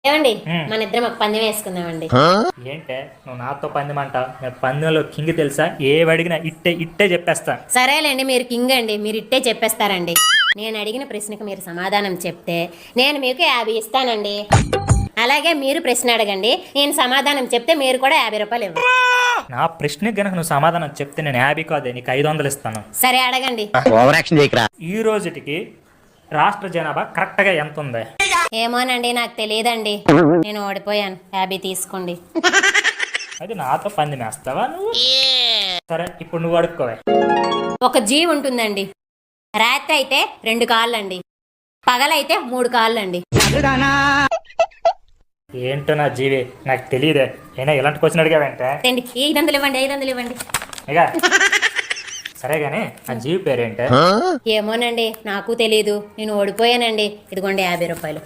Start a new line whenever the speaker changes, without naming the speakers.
ఏమండి మన ఇద్దరం ఒక పందెం వేసుకుందామండి.
ఏంటే నువ్వు నాతో పందెమంట? నేను పందెంలో కింగ్ తెలుసా? ఏ అడిగినా ఇట్టే ఇట్టే చెప్పేస్తా.
సరేలేండి, మీరు కింగ్ అండి, మీరు ఇట్టే చెప్పేస్తారండి. నేను అడిగిన ప్రశ్నకు మీరు సమాధానం చెప్తే నేను మీకు 50 ఇస్తానండి. అలాగే మీరు ప్రశ్న అడగండి, నేను సమాధానం చెప్తే మీరు కూడా 50 రూపాయలు ఇవ్వండి.
నా ప్రశ్నకి గనక నువ్వు సమాధానం చెప్తే నేను 50 కాదే నీకు 500 ఇస్తాను.
సరే అడగండి.
ఈ రోజుటికి రాష్ట్ర జనాభా కరెక్ట్ గా ఎంత ఉంది?
ఏమోనండి, నాకు తెలియదండి. నేను ఓడిపోయాను, 50 తీసుకోండి.
అది నాతో పందెం వేస్తావా నువ్వు? సరే ఇప్పుడు నువ్వు అడుక్కోవే.
ఒక జీవి ఉంటుందండి. రాత్రి అయితే 2 కాళ్ళండి, పగలైతే 3 కాళ్ళండి.
ఏంటో నా జీవి, నాకు తెలియదే. అయినా ఇలాంటి క్వశ్చన్ అడిగావంటే
500 ఇవ్వండి, 500 ఇవ్వండి.
ఇక సరే గానీ ఆ జీవి పేరేంటే?
ఏమోనండి, నాకు తెలీదు. నేను ఓడిపోయానండి. ఇదిగోండి 50 రూపాయలు.